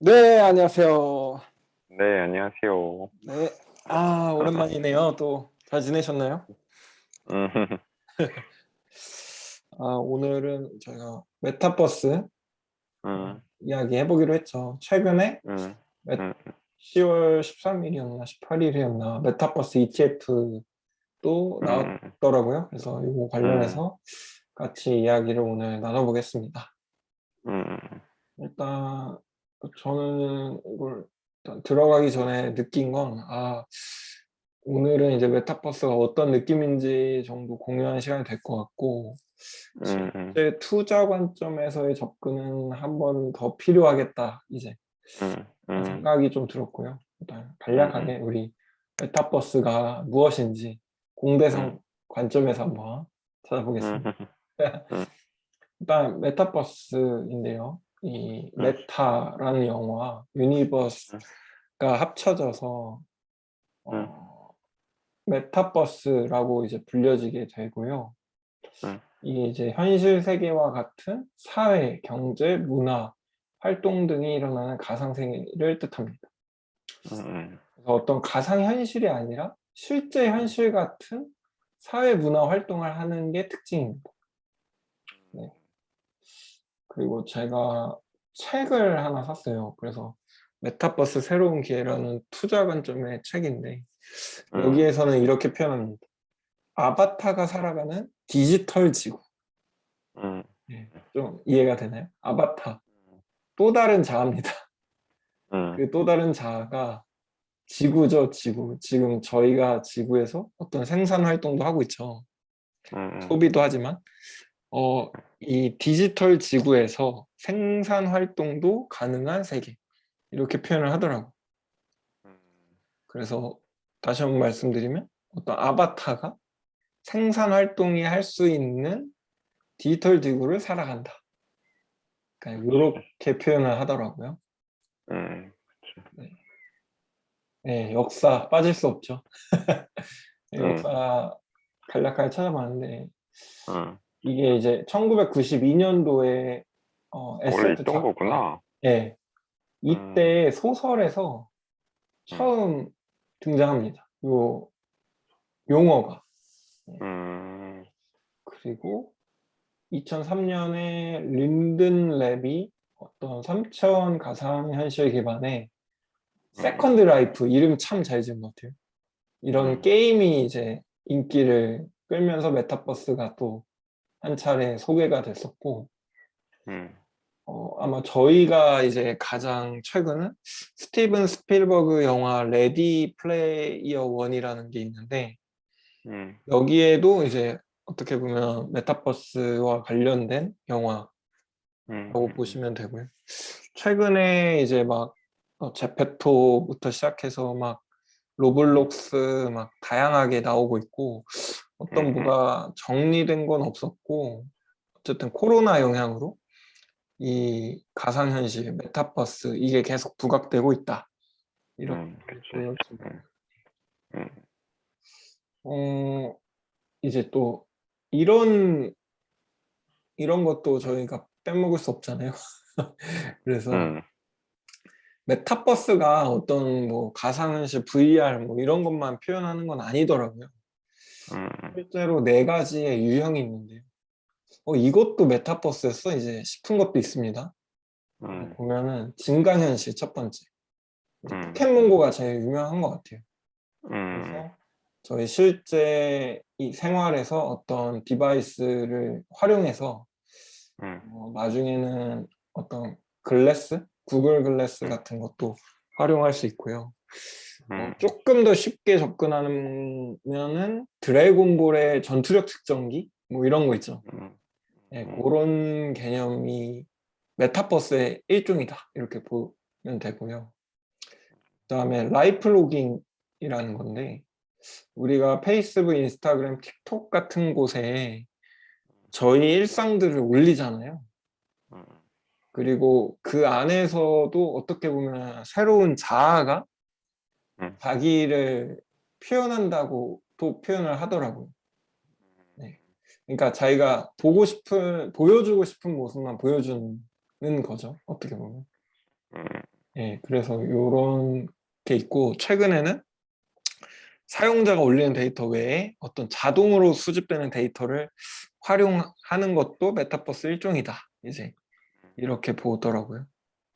네, 안녕하세요. 네, 안녕하세요. 네. 오랜만이네요. 또 잘 지내셨나요? 음, 오늘은 저희가 메타버스 음, 이야기 해보기로 했죠. 최근에 음, 메- 음, 10월 13일이었나 18일이었나 메타버스 ETF도 음, 나왔더라고요. 그래서 이거 음, 관련해서 같이 이야기를 오늘 나눠보겠습니다. 음, 일단 저는 이걸 일단 들어가기 전에 느낀 건 오늘은 이제 메타버스가 어떤 느낌인지 정도 공유하는 시간이 될 것 같고, 음, 실제 투자 관점에서의 접근은 한 번 더 필요하겠다, 이제 음, 그런 음, 생각이 좀 들었고요. 일단 음, 간략하게 우리 메타버스가 무엇인지 공대상 관점에서 한번 음, 찾아보겠습니다. 음, 일단 메타버스인데요. 이 메타라는 영어와 유니버스가 합쳐져서 어, 메타버스라고 이제 불려지게 되고요. 이게 이제 현실 세계와 같은 사회, 경제, 문화, 활동 등이 일어나는 가상세계를 뜻합니다. 그래서 어떤 가상현실이 아니라 실제 현실 같은 사회, 문화 활동을 하는 게 특징입니다. 네. 그리고 제가 책을 하나 샀어요. 그래서 메타버스 새로운 기회라는 투자 관점의 책인데, 여기에서는 이렇게 표현합니다. 아바타가 살아가는 디지털 지구. 네, 좀 이해가 되나요? 아바타. 또 다른 자아입니다. 그 또 다른 자아가 지구죠, 지구. 지금 저희가 지구에서 어떤 생산 활동도 하고 있죠. 소비도 하지만, 이 디지털 지구에서 생산 활동도 가능한 세계. 이렇게 표현을 하더라고요. 그래서 다시 한번 말씀드리면, 어떤 아바타가 생산 활동이 할 수 있는 디지털 지구를 살아간다. 그러니까 이렇게 표현을 하더라고요. 네. 네, 역사 빠질 수 없죠. 네, 역사 간략하게 찾아봤는데 이게 이제 1992년도에 원래 SF 있던 작가, 거구나. 예, 음, 이때 소설에서 음, 처음 등장합니다. 요 용어가. 예, 음, 그리고 2003년에 린든 랩이 어떤 3차원 가상현실 기반의 세컨드 라이프, 이름 참 잘 지은 것 같아요. 이런 게임이 이제 인기를 끌면서 메타버스가 또 한 차례 소개가 됐었고, 아마 저희가 이제 가장 최근은 스티븐 스필버그 영화 레디 플레이어 원이라는 게 있는데, 여기에도 이제 어떻게 보면 메타버스와 관련된 영화라고 보시면 되고요. 최근에 이제 막 제페토부터 시작해서 막 로블록스 막 다양하게 나오고 있고, 어떤 뭐가 정리된 건 없었고, 어쨌든 코로나 영향으로 이 가상현실, 메타버스 이게 계속 부각되고 있다. 이렇게 그치. 보여집니다. 음, 어, 이제 또 이런 것도 저희가 빼먹을 수 없잖아요. 그래서 음, 메타버스가 어떤 뭐 가상현실 VR 뭐 이런 것만 표현하는 건 아니더라고요. 실제로 네 가지의 유형이 있는데요. 이것도 메타버스였어? 이제 싶은 것도 있습니다. 보면은 증강현실 첫 번째. 이제 포켓몬고가 제일 유명한 것 같아요. 그래서 저희 실제 이 생활에서 어떤 디바이스를 활용해서 나중에는 어떤 글래스, 구글 글래스 같은 것도 활용할 수 있고요. 조금 더 쉽게 접근하면은 드래곤볼의 전투력 측정기 뭐 이런 거 있죠. 네, 그런 개념이 메타버스의 일종이다. 이렇게 보면 되고요. 그다음에 라이프 로깅이라는 건데, 우리가 페이스북, 인스타그램, 틱톡 같은 곳에 저희 일상들을 올리잖아요. 그리고 그 안에서도 어떻게 보면 새로운 자아가 자기를 표현한다고 또 표현을 하더라고요. 네. 그러니까 자기가 보여주고 싶은 모습만 보여주는 거죠. 어떻게 보면. 음, 예, 그래서 요런 게 있고, 최근에는 사용자가 올리는 데이터 외에 어떤 자동으로 수집되는 데이터를 활용하는 것도 메타버스 일종이다. 이제 이렇게 보더라고요.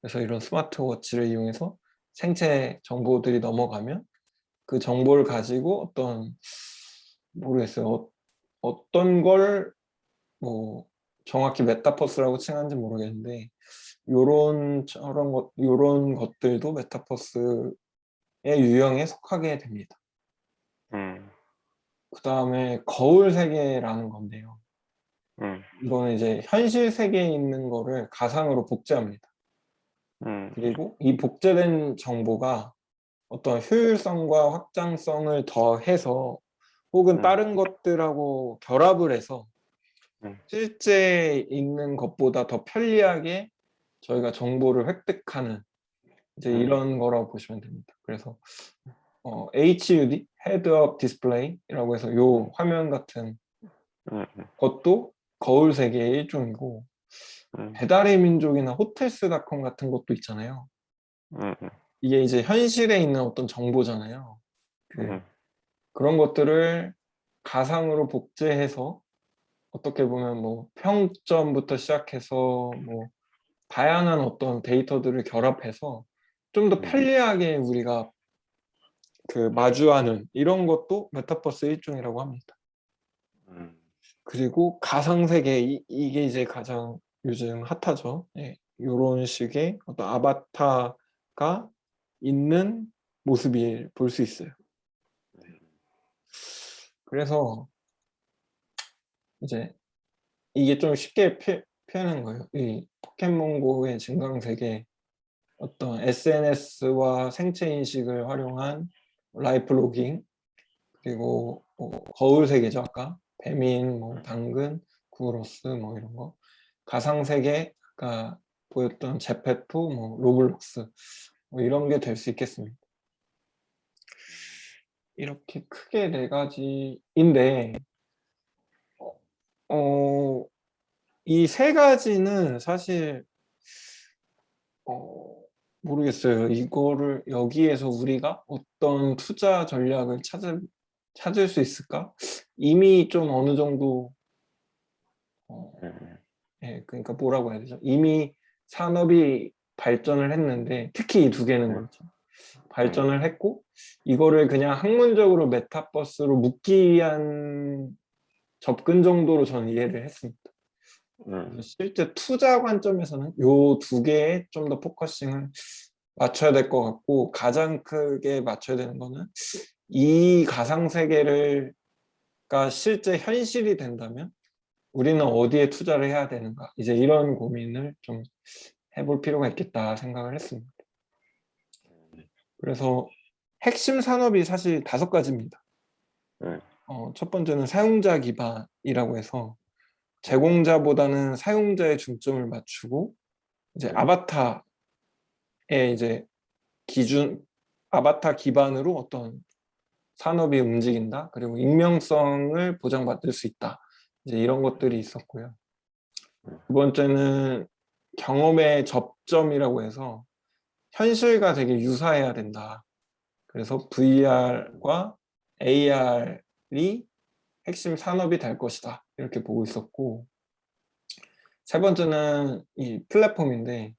그래서 이런 스마트워치를 이용해서 생체 정보들이 넘어가면 그 정보를 가지고 어떤, 모르겠어요. 어떤 걸 뭐 정확히 메타버스라고 칭하는지 모르겠는데, 요런 것들도 메타버스의 유형에 속하게 됩니다. 음, 그 다음에 거울 세계라는 건데요. 음, 이거는 이제 현실 세계에 있는 거를 가상으로 복제합니다. 음, 그리고 이 복제된 정보가 어떤 효율성과 확장성을 더해서 혹은 음, 다른 것들하고 결합을 해서 음, 실제 있는 것보다 더 편리하게 저희가 정보를 획득하는 이제 음, 이런 거라고 보시면 됩니다. 그래서 HUD, Head Up Display라고 해서 요 화면 같은 음, 것도 거울 세계의 일종이고, 음, 배달의 민족이나 호텔스닷컴 같은 것도 있잖아요. 음, 이게 이제 현실에 있는 어떤 정보잖아요. 음, 그런 것들을 가상으로 복제해서 어떻게 보면 뭐 평점부터 시작해서 뭐 다양한 어떤 데이터들을 결합해서 좀 더 편리하게 우리가 마주하는 이런 것도 메타버스 일종이라고 합니다. 음, 그리고 가상세계, 이게 이제 가장 요즘 핫하죠. 예, 이런 식의 어떤 아바타가 있는 모습이 볼 수 있어요. 그래서 이제 이게 좀 쉽게 표현한 거예요. 이 포켓몬고의 증강세계, 어떤 SNS와 생체 인식을 활용한 라이프 로깅, 그리고 거울 세계죠. 아까 배민, 뭐 당근, 구로스 뭐 이런 거, 가상 세계, 아까 보였던 제페토, 뭐 로블록스, 뭐 이런 게 될 수 있겠습니다. 이렇게 크게 네 가지인데, 이 세 가지는 사실 어, 모르겠어요. 이거를 여기에서 우리가 어떤 투자 전략을 찾을 수 있을까? 이미 좀 어느 정도 예, 그러니까 뭐라고 해야 되죠? 이미 산업이 발전을 했는데, 특히 이 두 개는 그렇죠. 발전을 했고, 이거를 그냥 학문적으로 메타버스로 묶기 위한 접근 정도로 저는 이해를 했습니다. 그래서 실제 투자 관점에서는 요 두 개에 좀 더 포커싱을 맞춰야 될 것 같고, 가장 크게 맞춰야 되는 거는 이 가상 세계가 실제 현실이 된다면 우리는 어디에 투자를 해야 되는가, 이제 이런 고민을 좀 해볼 필요가 있겠다 생각을 했습니다. 그래서 핵심 산업이 사실 5가지입니다. 첫 번째는 사용자 기반이라고 해서 제공자보다는 사용자의 중점을 맞추고, 이제 아바타의 이제 기준, 아바타 기반으로 어떤 산업이 움직인다. 그리고 익명성을 보장받을 수 있다. 이제 이런 것들이 있었고요. 두 번째는 경험의 접점이라고 해서 현실과 되게 유사해야 된다. 그래서 VR과 AR이 핵심 산업이 될 것이다. 이렇게 보고 있었고, 세 번째는 이 플랫폼인데,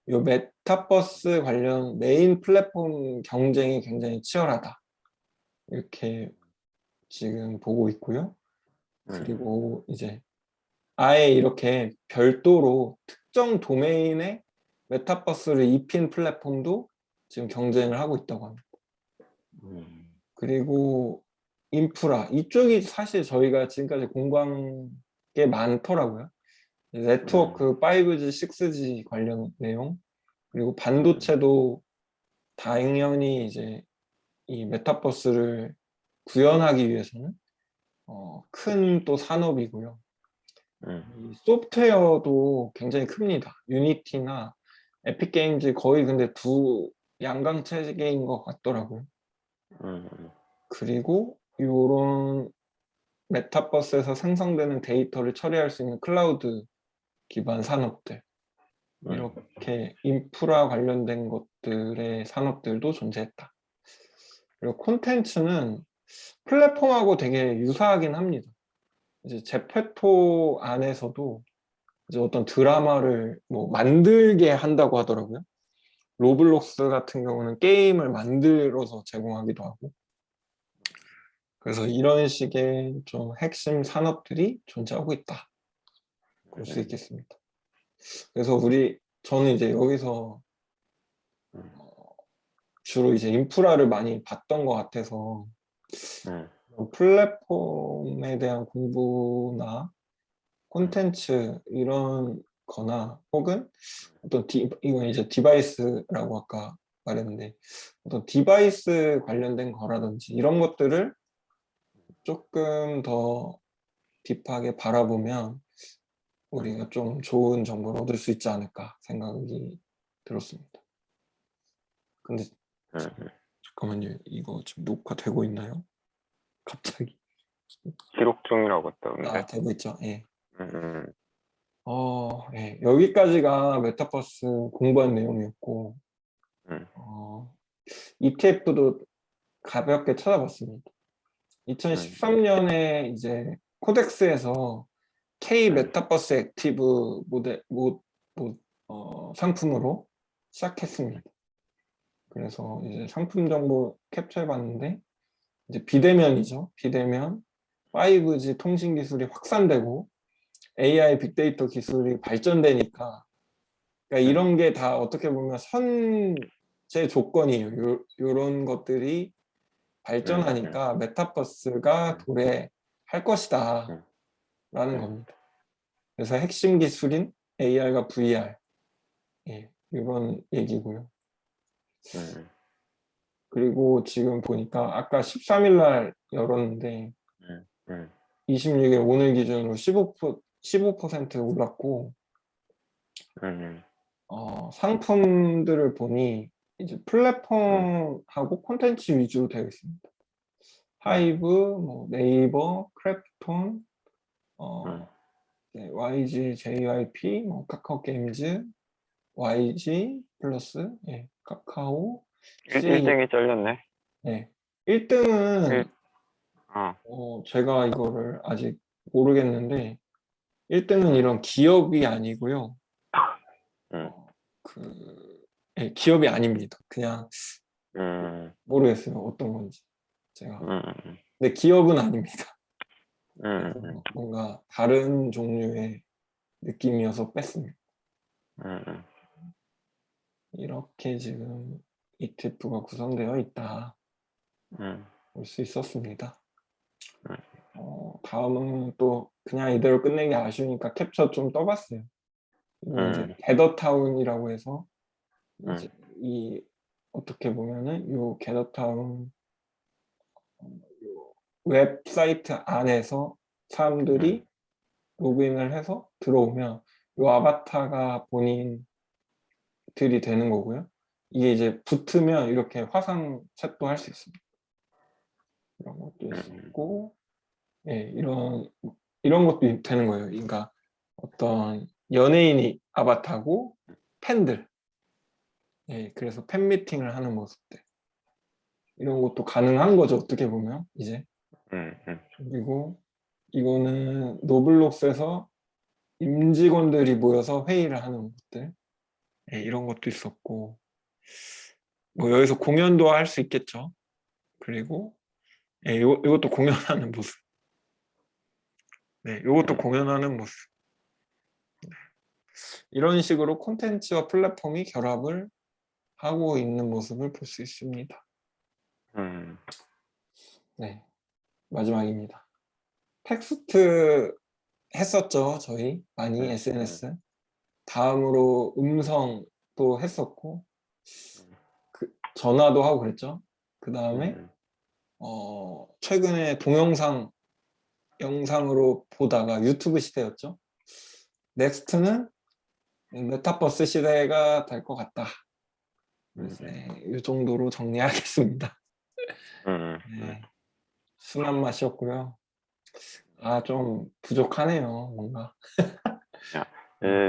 이 메타버스 관련 메인 플랫폼 경쟁이 굉장히 치열하다. 이렇게 지금 보고 있고요. 그리고 이제 아예 이렇게 별도로 특정 도메인에 메타버스를 입힌 플랫폼도 지금 경쟁을 하고 있다고 합니다. 그리고 인프라, 이쪽이 사실 저희가 지금까지 공부한 게 많더라고요. 네트워크 5G, 6G 관련 내용, 그리고 반도체도 당연히 이제 이 메타버스를 구현하기 위해서는 큰 또 산업이고요. 이 소프트웨어도 굉장히 큽니다. 유니티나 에픽 게임즈 거의 근데 두 양강 체계인 것 같더라고요. 그리고 이런 메타버스에서 생성되는 데이터를 처리할 수 있는 클라우드 기반 산업들, 이렇게 인프라 관련된 것들의 산업들도 존재했다. 그리고 콘텐츠는 플랫폼하고 되게 유사하긴 합니다. 이제 제페토 안에서도 이제 어떤 드라마를 뭐 만들게 한다고 하더라고요. 로블록스 같은 경우는 게임을 만들어서 제공하기도 하고. 그래서 이런 식의 좀 핵심 산업들이 존재하고 있다. 볼 수 있겠습니다. 그래서 저는 이제 여기서 주로 이제 인프라를 많이 봤던 것 같아서 플랫폼에 대한 공부나 콘텐츠 이런 거나 혹은 어떤 이건 이제 디바이스라고 아까 말했는데 어떤 디바이스 관련된 거라든지 이런 것들을 조금 더 딥하게 바라보면 우리가 좀 좋은 정보를 얻을 수 있지 않을까 생각이 들었습니다. 근데 잠깐만요. 이거 지금 녹화되고 있나요? 갑자기. 기록 중이라고 뜨는데. 되고 있죠. 예. 예. 여기까지가 메타버스 공부한 내용이었고, ETF도 가볍게 찾아봤습니다. 2013년에 이제 코덱스에서 K 메타버스 액티브 상품으로 시작했습니다. 그래서 이제 상품 정보 캡처해봤는데, 이제 비대면이죠. 비대면 5G 통신 기술이 확산되고 AI 빅데이터 기술이 발전되니까 그러니까 이런 게 다 어떻게 보면 선제 조건이에요. 이런 것들이 발전하니까 메타버스가 도래할 것이다 라는 겁니다. 그래서 핵심 기술인 AR과 VR 이런 얘기고요. 그리고 지금 보니까 아까 13일 날 열었는데 26일 오늘 기준으로 15% 올랐고 상품들을 보니 이제 플랫폼하고 콘텐츠 위주로 되어 있습니다. 하이브, 뭐 네이버, 크래프톤, YG, JYP, 뭐 카카오 게임즈, YG 플러스, 카카오, CA. 1등이 잘렸네. 1등은 제가 이거를 아직 모르겠는데 1등은 이런 기업이 아니고요. 기업이 아닙니다. 그냥 모르겠어요. 어떤 건지 제가. 근데 기업은 아닙니다. 뭔가 다른 종류의 느낌이어서 뺐습니다. 이렇게 지금 ETF가 구성되어 있다. 볼 수 있었습니다. 다음은 또 그냥 이대로 끝내기 아쉬우니까 캡처 좀 떠봤어요. 이제 게더타운이라고 해서 이제 어떻게 보면은 이 게더타운 웹사이트 안에서 사람들이 로그인을 해서 들어오면 이 아바타가 본인들이 되는 거고요. 이게 이제 붙으면 이렇게 화상 챗도 할 수 있습니다. 이런 것도 있고, 이런 것도 되는 거예요. 그러니까 어떤 연예인이 아바타고 팬들, 그래서 팬 미팅을 하는 모습들 이런 것도 가능한 거죠. 어떻게 보면 이제. 그리고 이거는 노블록스에서 임직원들이 모여서 회의를 하는 것들 이런 것도 있었고 뭐 여기서 공연도 할 수 있겠죠. 그리고 이것도 공연하는 모습. 이것도 공연하는 모습. 이런 식으로 콘텐츠와 플랫폼이 결합을 하고 있는 모습을 볼 수 있습니다. 마지막입니다. 텍스트 했었죠. 저희 많이 SNS. 다음으로 음성도 했었고 전화도 하고 그랬죠. 그 다음에 최근에 영상으로 보다가 유튜브 시대였죠. 넥스트는 메타버스 시대가 될 것 같다. 이 정도로 정리하겠습니다. 순한 맛이었고요. 좀 부족하네요, 뭔가.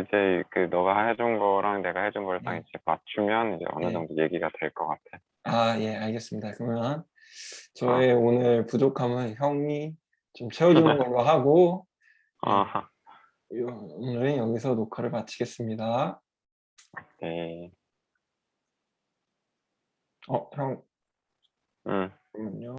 이제 그 너가 해준 거랑 내가 해준 거를 딱 네. 이제 맞추면 이제 어느 네. 정도 얘기가 될 것 같아. 아, 예, 알겠습니다. 그러면 어. 저의 오늘 부족함은 형이 좀 채워주는 걸로 하고, 예, 어, 오늘은 여기서 녹화를 마치겠습니다. 네. 형, 응. 잠깐만요.